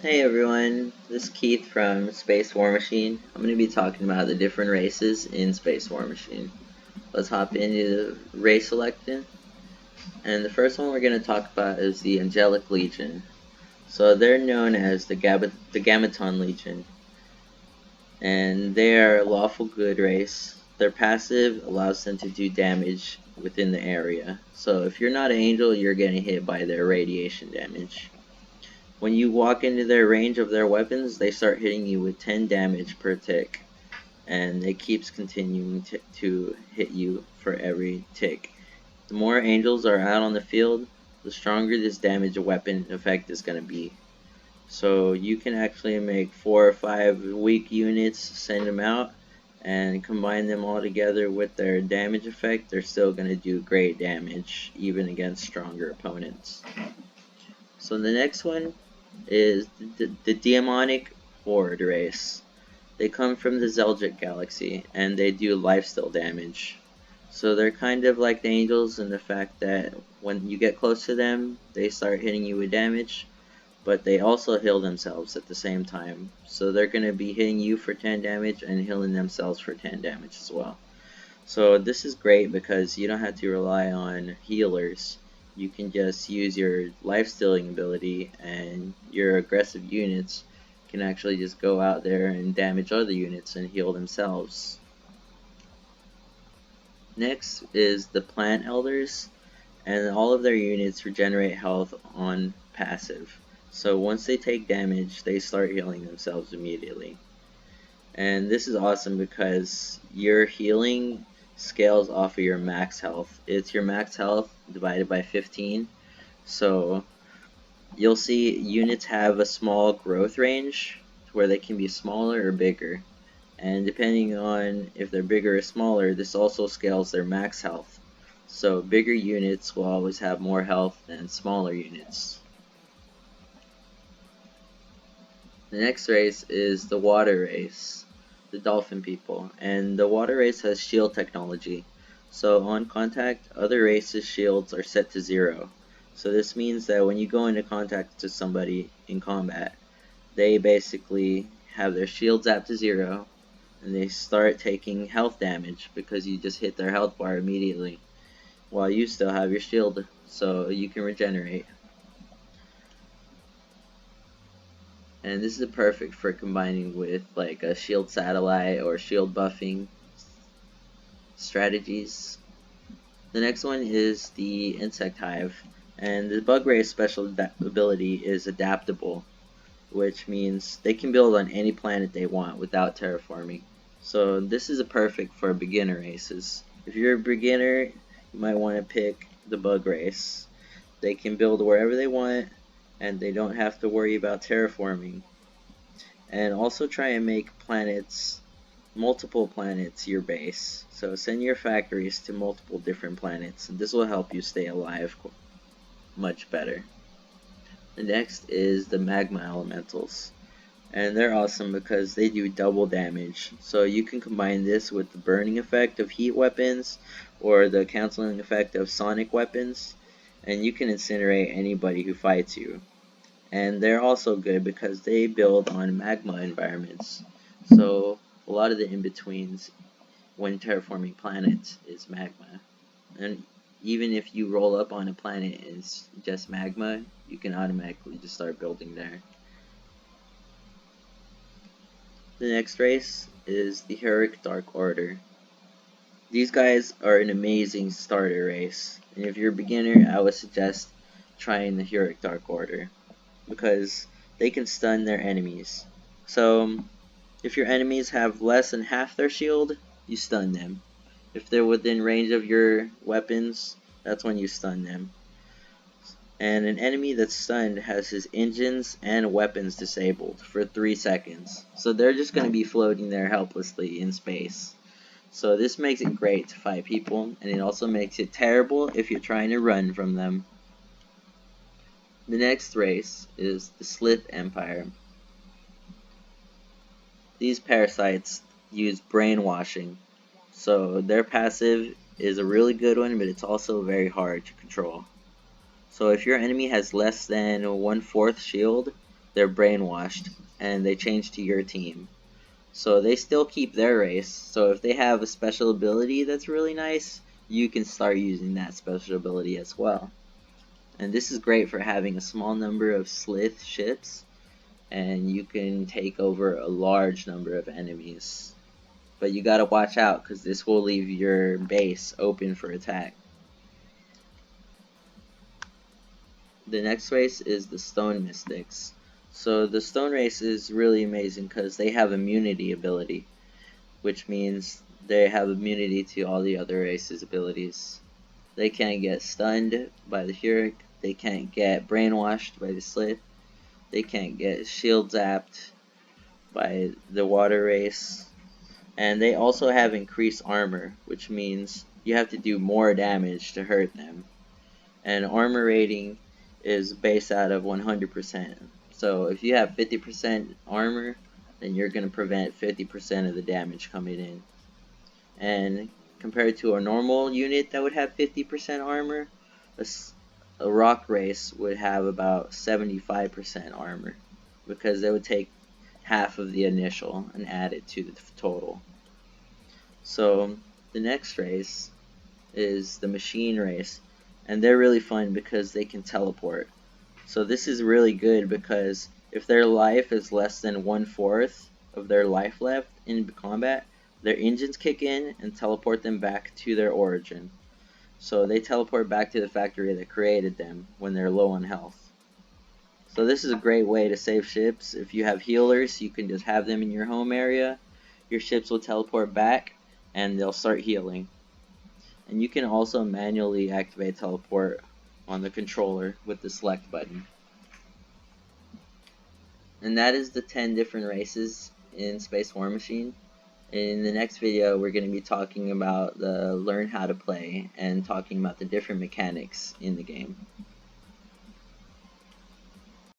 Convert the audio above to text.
Hey everyone, this is Keith from SpaceWarMachine. I'm going to be talking about the different races in SpaceWarMachine. Let's hop into the race selection. And the first one we're going to talk about is the Angelic Legion. So they're known as the Gamaton Legion. And they are a lawful good race. Their passive allows them to do damage within the area. So if you're not an angel, you're getting hit by their radiation damage. When you walk into their range of their weapons, they start hitting you with 10 damage per tick, and it keeps continuing to hit you for every tick. The more angels are out on the field, the stronger this damage weapon effect is going to be. So you can actually make 4 or 5 weak units, send them out, and combine them all together with their damage effect. They're still going to do great damage, even against stronger opponents. So the next one is the Demonic Horde race. They come from the Zelgic galaxy, and they do lifesteal damage. So they're kind of like the angels in the fact that when you get close to them, they start hitting you with damage, but they also heal themselves at the same time. So they're going to be hitting you for 10 damage and healing themselves for 10 damage as well. So this is great because you don't have to rely on healers. You can just use your life-stealing ability, and your aggressive units can actually just go out there and damage other units and heal themselves. Next is the Plant Elders, and all of their units regenerate health on passive. So once they take damage, they start healing themselves immediately. And this is awesome because your healing scales off of your max health. It's your max health divided by 15. So you'll see units have a small growth range where they can be smaller or bigger. And depending on if they're bigger or smaller, this also scales their max health. So bigger units will always have more health than smaller units. The next race is the Water Race, the Dolphin people, and the Water Race has shield technology. So on contact, other races' shields are set to 0. So this means that when you go into contact with somebody in combat, they basically have their shields up to 0, and they start taking health damage because you just hit their health bar immediately, while you still have your shield, so you can regenerate. And this is perfect for combining with like a shield satellite or shield buffing strategies. The next one is the Insect Hive, and the Bug Race special ability is adaptable, which means they can build on any planet they want without terraforming. So this is perfect for beginner races. If you're a beginner, you might want to pick the Bug Race. They can build wherever they want, and they don't have to worry about terraforming. And also try and make multiple planets your base. So send your factories to multiple different planets, and this will help you stay alive much better. The next is the Magma Elementals, and they're awesome because they do double damage. So you can combine this with the burning effect of heat weapons or the canceling effect of sonic weapons, and you can incinerate anybody who fights you. And they're also good because they build on magma environments. So a lot of the in-betweens when terraforming planets is magma. And even if you roll up on a planet and it's just magma, you can automatically just start building there. The next race is the Heroic Dark Order. These guys are an amazing starter race, and if you're a beginner, I would suggest trying the Heroic Dark Order, because they can stun their enemies. So if your enemies have less than half their shield, you stun them. If they're within range of your weapons, that's when you stun them. And an enemy that's stunned has his engines and weapons disabled for 3 seconds. So they're just going to be floating there helplessly in space. So this makes it great to fight people, and it also makes it terrible if you're trying to run from them. The next race is the Slith Empire. These parasites use brainwashing, so their passive is a really good one, but it's also very hard to control. So if your enemy has less than 1/4 shield, they're brainwashed and they change to your team. So they still keep their race. So if they have a special ability that's really nice, you can start using that special ability as well. And this is great for having a small number of Slith ships, and you can take over a large number of enemies. But you gotta watch out, because this will leave your base open for attack. The next race is the Stone Mystics. So the Stone race is really amazing because they have immunity ability, which means they have immunity to all the other races' abilities. They can't get stunned by the Hurric, they can't get brainwashed by the Slith, they can't get shield zapped by the water race, and they also have increased armor, which means you have to do more damage to hurt them. And armor rating is based out of 100%. So if you have 50% armor, then you're going to prevent 50% of the damage coming in. And compared to a normal unit that would have 50% armor, a rock race would have about 75% armor, because they would take half of the initial and add it to the total. So the next race is the machine race, and they're really fun because they can teleport. So this is really good because if their life is less than 1/4 of their life left in combat, their engines kick in and teleport them back to their origin. So they teleport back to the factory that created them when they're low on health. So this is a great way to save ships. If you have healers, you can just have them in your home area. Your ships will teleport back and they'll start healing. And you can also manually activate teleport on the controller with the select button. And that is the 10 different races in SpaceWarMachine. In the next video, we're going to be talking about the learn how to play and talking about the different mechanics in the game.